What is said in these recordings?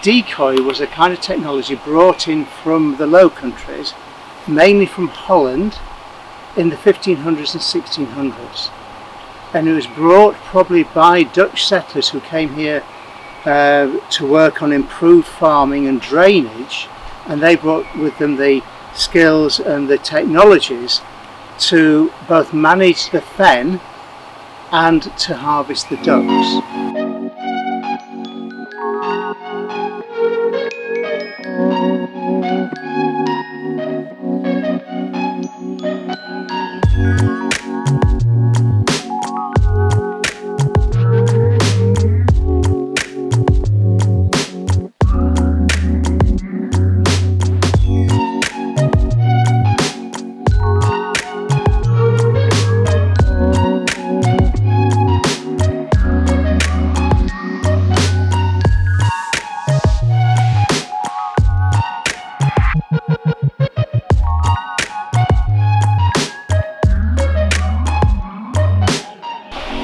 decoy was a kind of technology brought in from the Low Countries, mainly from Holland, in the 1500s and 1600s. And it was brought probably by Dutch settlers who came here to work on improved farming and drainage, and they brought with them the skills and the technologies to both manage the fen and to harvest the ducks.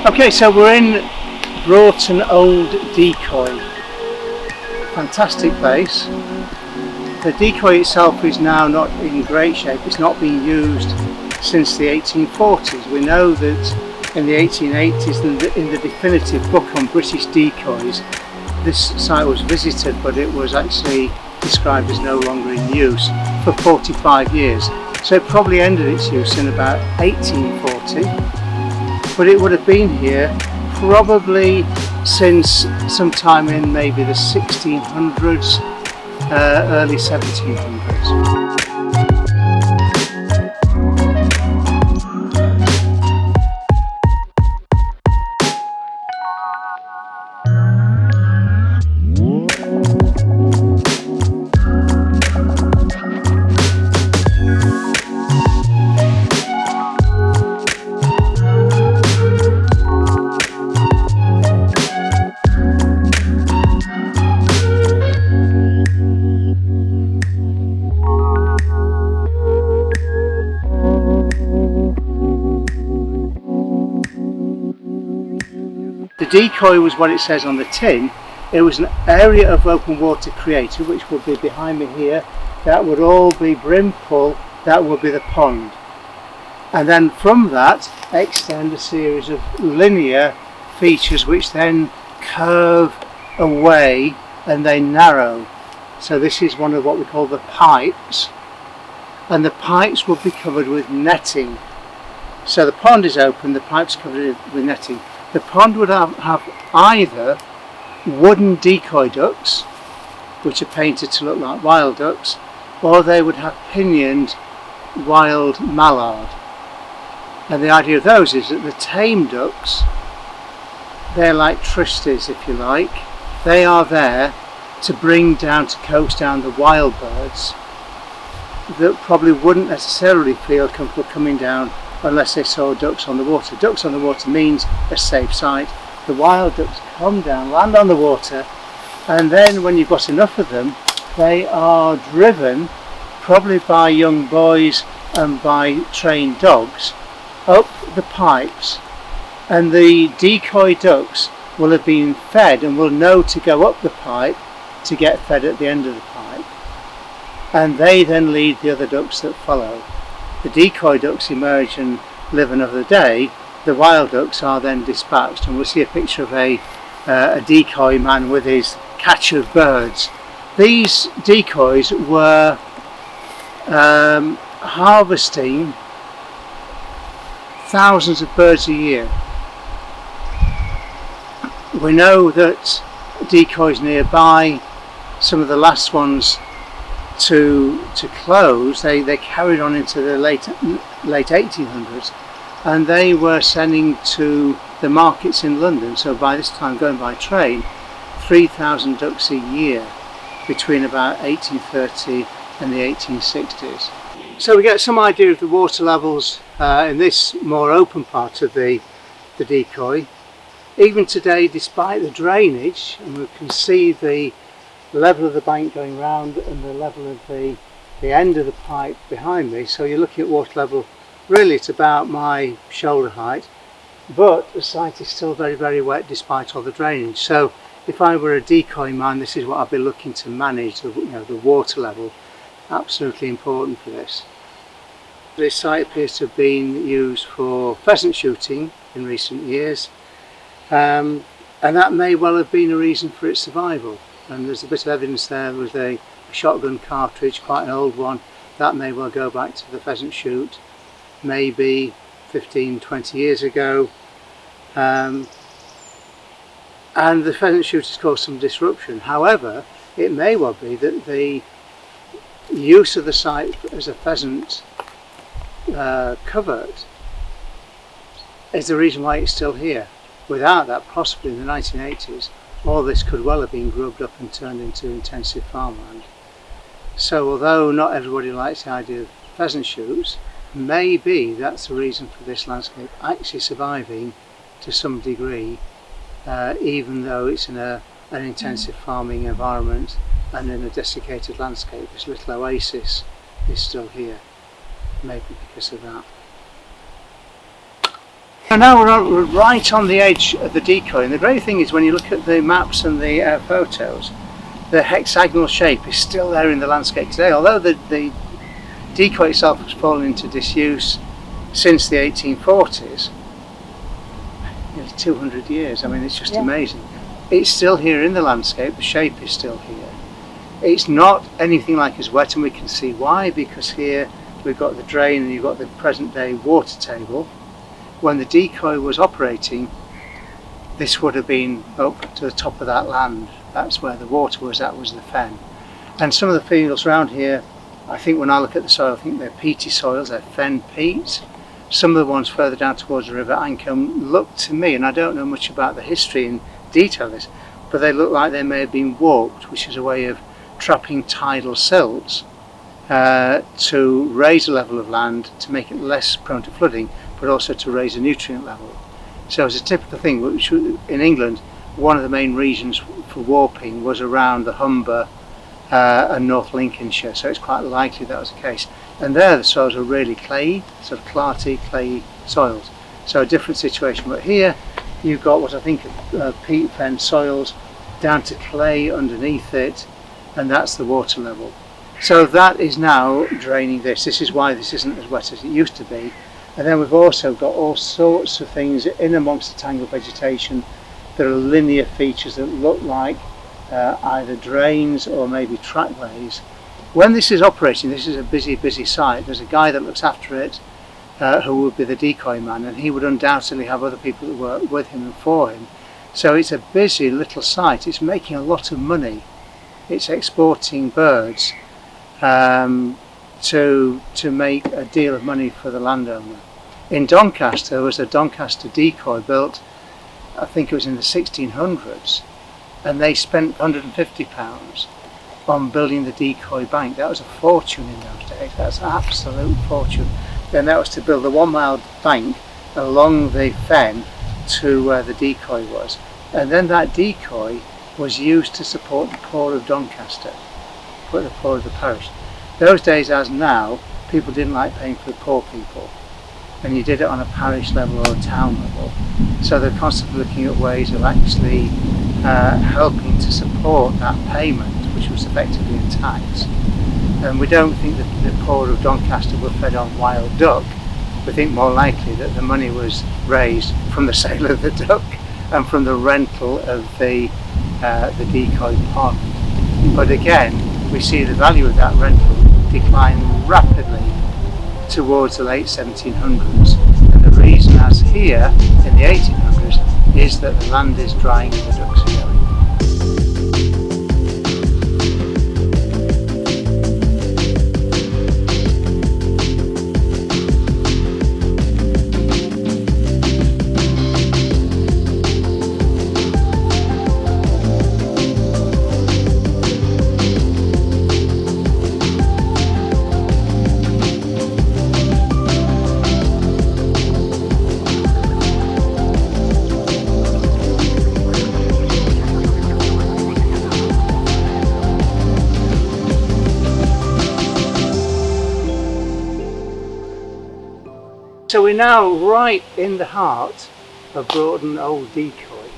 Okay, so we're in Broughton Old Decoy. Fantastic place. The decoy itself is now not in great shape. It's not been used since the 1840s. We know that in the 1880s, in the definitive book on British decoys, this site was visited, but it was actually described as no longer in use for 45 years. So it probably ended its use in about 1840. But it would have been here probably since sometime in maybe the 1600s, early 1700s. The decoy was what it says on the tin. It was an area of open water created, which would be behind me here. That would all be brim pull, that would be the pond. And then from that extend a series of linear features which then curve away and they narrow. So this is one of what we call the pipes. And the pipes would be covered with netting. So the pond is open, the pipes covered with netting. The pond would have either wooden decoy ducks, which are painted to look like wild ducks, or they would have pinioned wild mallard. And the idea of those is that the tame ducks, they're like tristies if you like, they are there to bring down, to coax down the wild birds that probably wouldn't necessarily feel comfortable coming down unless they saw ducks on the water. Ducks on the water means a safe site. The wild ducks come down, land on the water, and then when you've got enough of them, they are driven, probably by young boys and by trained dogs, up the pipes, and the decoy ducks will have been fed and will know to go up the pipe to get fed at the end of the pipe, and they then lead the other ducks that follow. The decoy ducks emerge and live another day. The wild ducks are then dispatched, and we'll see a picture of a decoy man with his catch of birds. These decoys were harvesting thousands of birds a year. We know that decoys nearby, some of the last ones to close, they carried on into the late 1800s, and they were sending to the markets in London. So by this time, going by train, 3,000 ducks a year between about 1830 and the 1860s. So we get some idea of the water levels in this more open part of the decoy. Even today, despite the drainage, and we can see the level of the bank going round and the level of the end of the pipe behind me, so you're looking at water level really at about my shoulder height, but the site is still very, very wet despite all the drainage. So if I were a decoy man, this is what I'd be looking to manage, the water level. Absolutely important for this. This site appears to have been used for pheasant shooting in recent years, and that may well have been a reason for its survival. And there's a bit of evidence there with a shotgun cartridge, quite an old one, that may well go back to the pheasant shoot, maybe 15-20 years ago. And the pheasant shoot has caused some disruption. However, it may well be that the use of the site as a pheasant covert is the reason why it's still here. Without that, possibly in the 1980s, all this could well have been grubbed up and turned into intensive farmland. So although not everybody likes the idea of pheasant shoots, maybe that's the reason for this landscape actually surviving to some degree, even though it's in an intensive farming environment and in a desiccated landscape. This little oasis is still here, maybe because of that. And now we're right on the edge of the decoy, and the great thing is when you look at the maps and the photos, the hexagonal shape is still there in the landscape today. Although the decoy itself has fallen into disuse since the 1840s, 200 years, I mean, it's just amazing. It's still here in the landscape, the shape is still here. It's not anything like as wet, and we can see why, because here we've got the drain and you've got the present day water table. When the decoy was operating, this would have been up to the top of that land. That's where the water was, that was the fen. And some of the fields around here, I think when I look at the soil, I think they're peaty soils, they're fen peat. Some of the ones further down towards the River Ancombe look to me, and I don't know much about the history and detail of this, but they look like they may have been warped, which is a way of trapping tidal silts to raise the level of land, to make it less prone to flooding, but also to raise the nutrient level. So it's a typical thing, which in England, one of the main regions for warping was around the Humber and North Lincolnshire, so it's quite likely that was the case. And there the soils are really clayey, sort of clarty, clayey soils. So a different situation, but here you've got what I think are peat fen soils down to clay underneath it, and that's the water level. So that is now draining this. This is why this isn't as wet as it used to be. And then we've also got all sorts of things in amongst the tangled vegetation. There are linear features that look like either drains or maybe trackways. When this is operating, this is a busy site. There's a guy that looks after it who would be the decoy man, and he would undoubtedly have other people that work with him and for him. So it's a busy little site. It's making a lot of money. It's exporting birds to make a deal of money for the landowner. In Doncaster, there was a Doncaster decoy built, I think it was in the 1600s, and they spent £150 on building the decoy bank. That was a fortune in those days. That's an absolute fortune. Then that was to build a 1 mile bank along the fen to where the decoy was, and then that decoy was used to support the poor of Doncaster, for the poor of the parish. Those days, as now, people didn't like paying for the poor people, and you did it on a parish level or a town level. So they're constantly looking at ways of actually helping to support that payment, which was effectively a tax. And we don't think that the poor of Doncaster were fed on wild duck. We think more likely that the money was raised from the sale of the duck and from the rental of the decoy pond. But again, we see the value of that rental decline rapidly towards the late 1700s, and the reason, as here in the 1800s, is that the land is drying and the ducks are going. So we're now right in the heart of Broughton Old Decoy,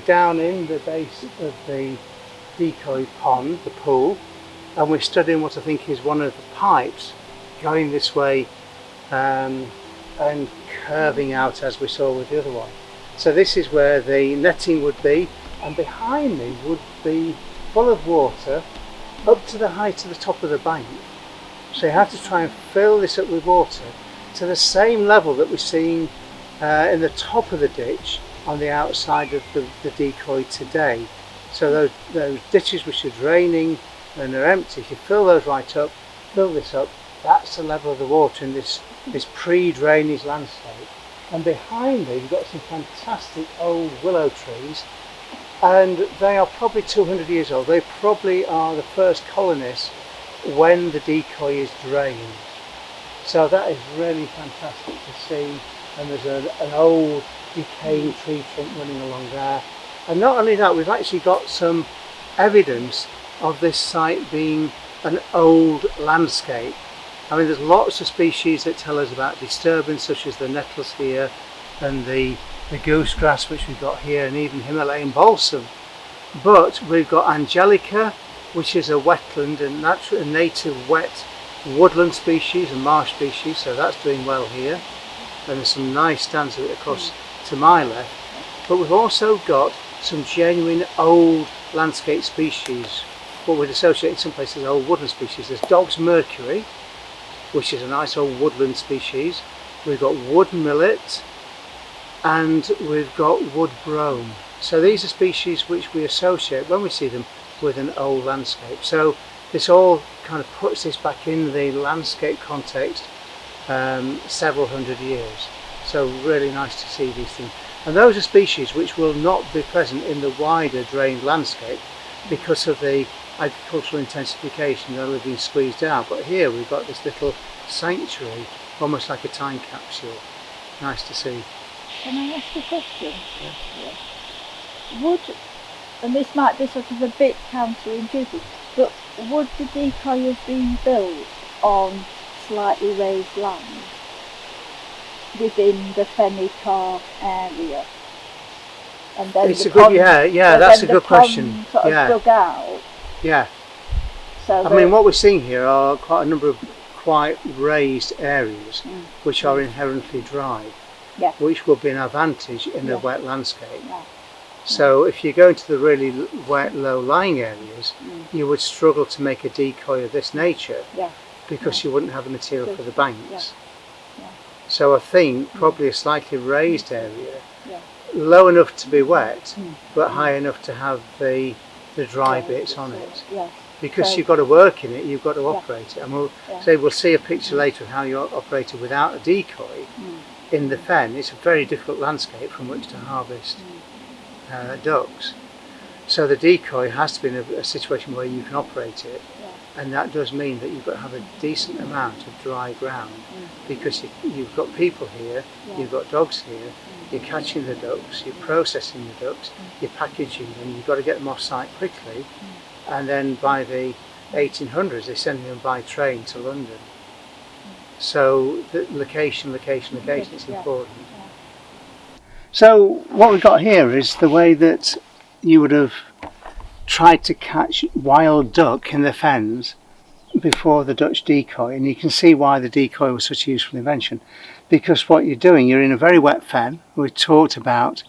down in the base of the decoy pond, the pool, and we're studying what I think is one of the pipes going this way and curving out as we saw with the other one. So this is where the netting would be, and behind me would be full of water up to the height of the top of the bank. So you have to try and fill this up with water to the same level that we're seeing in the top of the ditch on the outside of the decoy today. So those ditches which are draining and are empty, if you fill those right up, fill this up, that's the level of the water in this pre-drainage landscape. And behind me you've got some fantastic old willow trees, and they are probably 200 years old. They probably are the first colonists when the decoy is drained. So that is really fantastic to see, and there's an old decaying tree trunk running along there. And not only that, we've actually got some evidence of this site being an old landscape. I mean, there's lots of species that tell us about disturbance, such as the nettles here and the goosegrass which we've got here, and even Himalayan balsam. But we've got Angelica, which is a wetland and natural native wet woodland species and marsh species, so that's doing well here. And there's some nice stands of it across to my left. But we've also got some genuine old landscape species, what we'd associate in some places as old woodland species. There's Dog's Mercury, which is a nice old woodland species. We've got wood millet, and we've got wood brome. So these are species which we associate when we see them with an old landscape. So this all kind of puts this back in the landscape context several hundred years. So really nice to see these things. And those are species which will not be present in the wider drained landscape because of the agricultural intensification. They'll have been squeezed out. But here we've got this little sanctuary, almost like a time capsule. Nice to see. Can I ask a question? Yes. Would, and this might be sort of a bit counterintuitive, but would the decoy have been built on slightly raised land within the Fenny-Car area? And then it's a good, that's a good question. Sort of dug out. Yeah. So I mean, what we're seeing here are quite a number of quite raised areas which are inherently dry, which will be an advantage in a wet landscape. So if you go into the really wet, low-lying areas, you would struggle to make a decoy of this nature because you wouldn't have the material for the banks. So I think probably a slightly raised area, low enough to be wet, but high enough to have the dry bits on it. Because you've got to work in it, you've got to operate it. And we'll see a picture later of how you operate it without a decoy in the fen. It's a very difficult landscape from which to harvest ducks. So the decoy has to be in a situation where you can operate it, and that does mean that you've got to have a decent amount of dry ground because you've got people here, you've got dogs here, you're catching the ducks, you're processing the ducks, you're packaging them, you've got to get them off site quickly, and then by the 1800s they're sending them by train to London. So the location, it's important. So what we've got here is the way that you would have tried to catch wild duck in the fens before the Dutch decoy, and you can see why the decoy was such a useful invention, because what you're doing, you're in a very wet fen. We talked about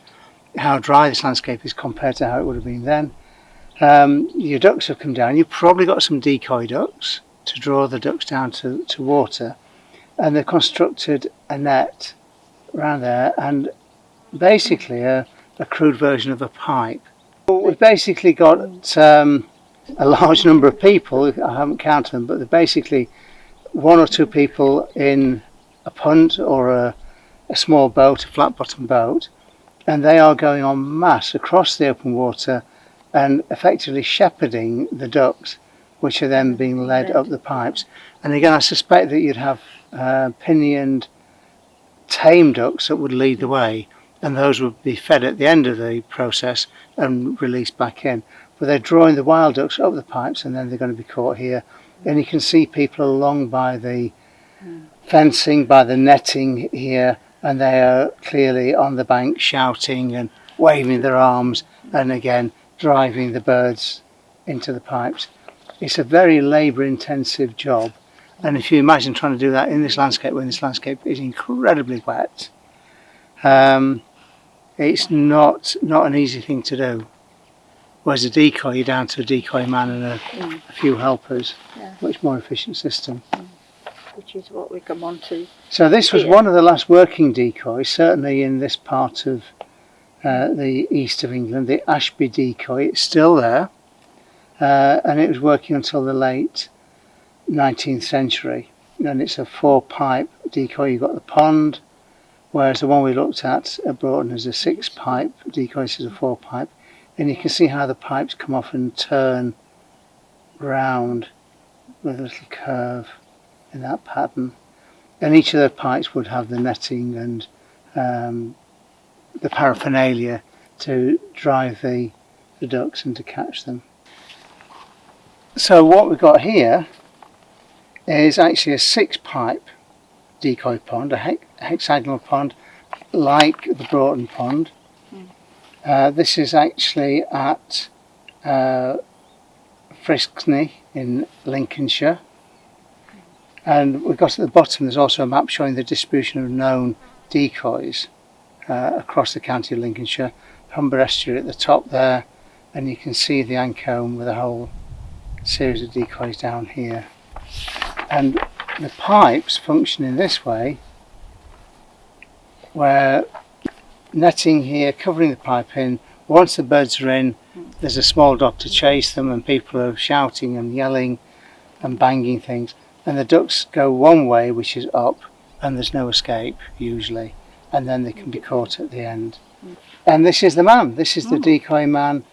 how dry this landscape is compared to how it would have been then. Your ducks have come down, you've probably got some decoy ducks to draw the ducks down to water, and they've constructed a net around there and basically a crude version of a pipe. We've basically got a large number of people, I haven't counted them, but they're basically one or two people in a punt or a small boat, a flat bottom boat, and they are going en masse across the open water and effectively shepherding the ducks, which are then being led up the pipes. And again, I suspect that you'd have pinioned tame ducks that would lead the way, and those would be fed at the end of the process and released back in. But they're drawing the wild ducks up the pipes, and then they're going to be caught here. And you can see people along by the fencing, by the netting here, and they are clearly on the bank shouting and waving their arms and again driving the birds into the pipes. It's a very labour intensive job, and if you imagine trying to do that in this landscape when this landscape is incredibly wet, it's not an easy thing to do. Whereas a decoy, you're down to a decoy man and a few helpers. Much more efficient system. Which is what we come on to. So this was one of the last working decoys, certainly in this part of the east of England, the Ashby decoy. It's still there, and it was working until the late 19th century. And it's a 4-pipe decoy. You've got the pond, whereas the one we looked at Broughton is a 6-pipe decoy. This is a 4-pipe. And you can see how the pipes come off and turn round with a little curve in that pattern. And each of the pipes would have the netting and the paraphernalia to drive the ducks and to catch them. So what we've got here is actually a 6-pipe decoy pond, a hexagonal pond like the Broughton pond. This is actually at Friskney in Lincolnshire, and we've got at the bottom there's also a map showing the distribution of known decoys across the county of Lincolnshire. Humber Estuary at the top there, and you can see the Ancombe with a whole series of decoys down here. And the pipes function in this way, where netting here covering the pipe in. Once the birds are in, there's a small dog to chase them, and people are shouting and yelling and banging things, and the ducks go one way, which is up, and there's no escape usually, and then they can be caught at the end. And this is the man, this is the decoy man,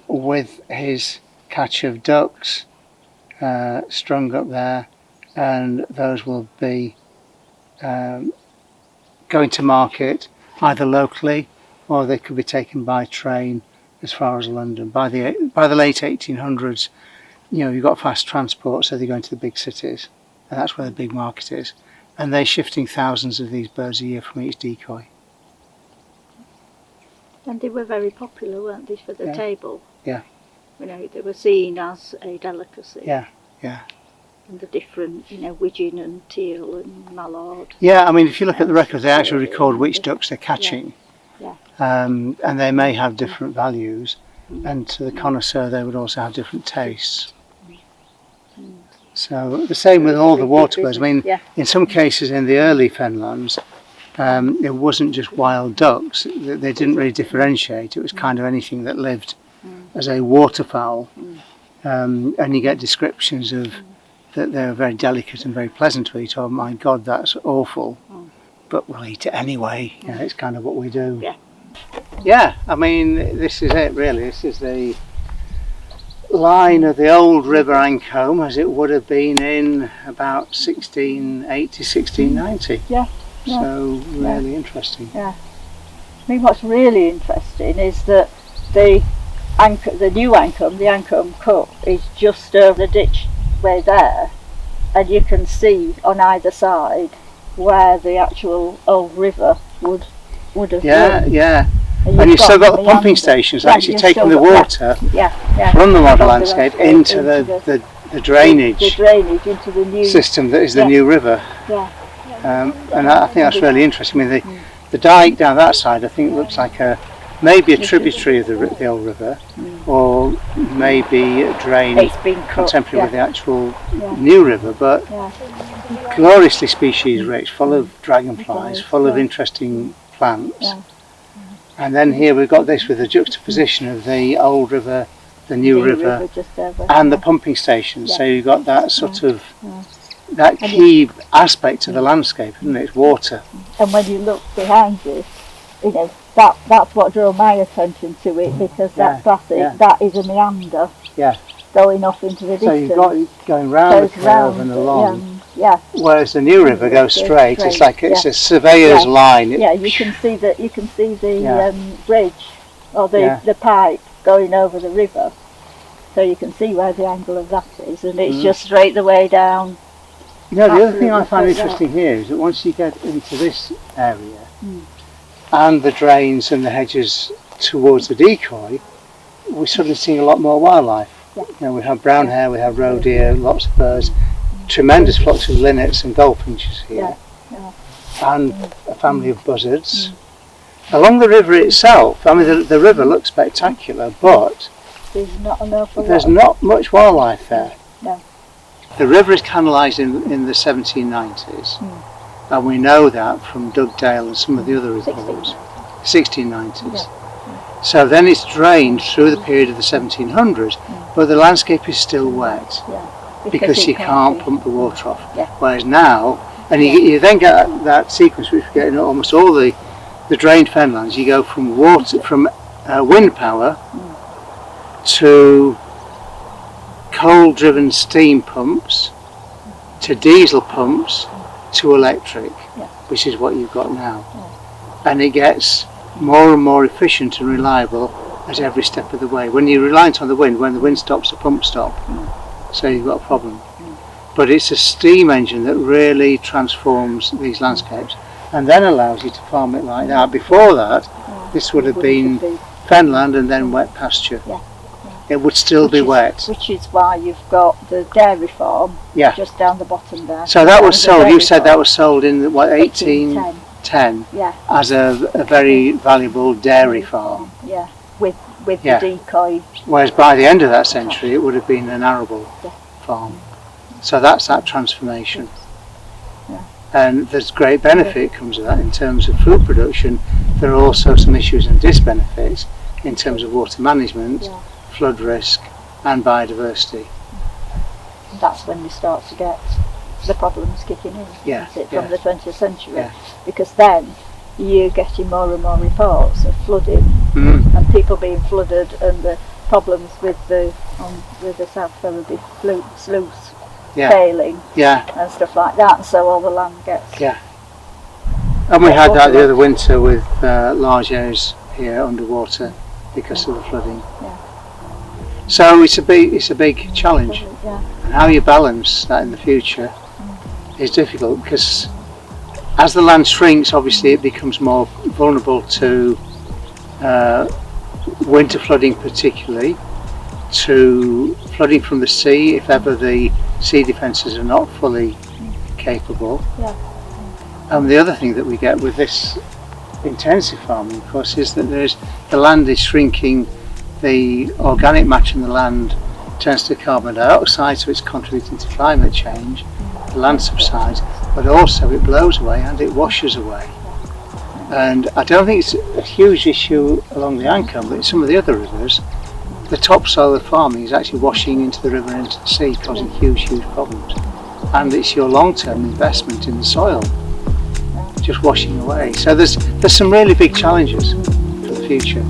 with his catch of ducks strung up there, and those will be going to market either locally, or they could be taken by train as far as London. By the late 1800s, you've got fast transport, so they're going to the big cities, and that's where the big market is. And they're shifting thousands of these birds a year from each decoy. And they were very popular, weren't they, for the table? Yeah. They were seen as a delicacy. Yeah. And the different, widgeon and teal and mallard. Yeah, I mean, if you look at the records, they actually record which ducks they're catching. Yeah. And they may have different values, and to the connoisseur they would also have different tastes. So the same with all the water birds. I mean, in some cases in the early fenlands, it wasn't just wild ducks. They didn't really differentiate. It was kind of anything that lived as a waterfowl. And you get descriptions of that they were very delicate and very pleasant to eat. Oh my God, that's awful. But we'll eat it anyway. It's kind of what we do. Yeah, I mean, this is it really. This is the line of the old River Ancombe as it would have been in about 1680, 1690. So really interesting. I mean, what's really interesting is that the new Ancombe, the Ancombe Cut, is just over the ditch way there, and you can see on either side where the actual old river would have been. And you've still got the pumping stations actually taking the water from the model landscape into the drainage, into the new system that is the new river. And I think that's really interesting. I mean, the dike down that side I think looks like maybe a tributary of the old river, or maybe a drain contemporary with the actual new river, but gloriously species rich, full of dragonflies, full of interesting plants. And then here we've got this with the juxtaposition of the old river, the new river, and the pumping stations. So you've got that sort of that key aspect of the landscape, isn't it? It's water. And when you look behind you, that's what drew my attention to it, because that's classic. That is a meander going off into the distance. So you've got it going round the curve and along. Whereas the new river goes straight. It's like it's a surveyor's line. You can see the bridge or the pipe going over the river, so you can see where the angle of that is, and it's just straight the way down. The other thing I find interesting here is that once you get into this area, and the drains and the hedges towards the decoy, we're suddenly seeing a lot more wildlife. Yeah. You know, we have brown hare, we have roe deer, lots of birds, tremendous flocks of linnets and goldfinches here, and a family of buzzards. Along the river itself, I mean the river looks spectacular, but there's not much wildlife there. No. The river is canalised in the 1790s, and we know that from Duck Decoy and some of the other reports. 1690s. Yeah. So then it's drained through the period of the 1700s, but the landscape is still wet because you can't pump the water off. Yeah. Whereas now, and you then get that sequence which we get in almost all the drained fenlands. You go from wind power to coal-driven steam pumps to diesel pumps to electric, which is what you've got now. And it gets more and more efficient and reliable at every step of the way. When you're reliant on the wind, when the wind stops, the pumps stop. So you've got a problem. But it's a steam engine that really transforms these landscapes and then allows you to farm it like that. Before that, this would have been fenland and then wet pasture. It would still be wet. Which is why you've got the dairy farm just down the bottom there. So that was sold, you said that was sold in what, 1810 as a very valuable dairy farm. Yeah, with the decoy. Whereas by the end of that century it would have been an arable farm. So that's that transformation. And there's great benefit comes of that in terms of food production. There are also some issues and disbenefits in terms of water management, flood risk and biodiversity. And that's when we start to get the problems kicking in, from the 20th century. Because then you're getting more and more reports of flooding and people being flooded and the problems with the South Ferriby sluice failing and stuff like that, and so all the land gets and we had that the other winter with large areas here underwater because of the flooding. So it's a big challenge, and how you balance that in the future is difficult, because as the land shrinks, obviously it becomes more vulnerable to winter flooding, particularly to flooding from the sea if ever the sea defences are not fully capable. And the other thing that we get with this intensive farming, of course, is that the land is shrinking. The organic matter in the land turns to carbon dioxide, so it's contributing to climate change. The land subsides, but also it blows away and it washes away. And I don't think it's a huge issue along the Ancon, but in some of the other rivers, the topsoil of farming is actually washing into the river and into the sea, causing huge problems. And it's your long-term investment in the soil just washing away. So there's some really big challenges for the future.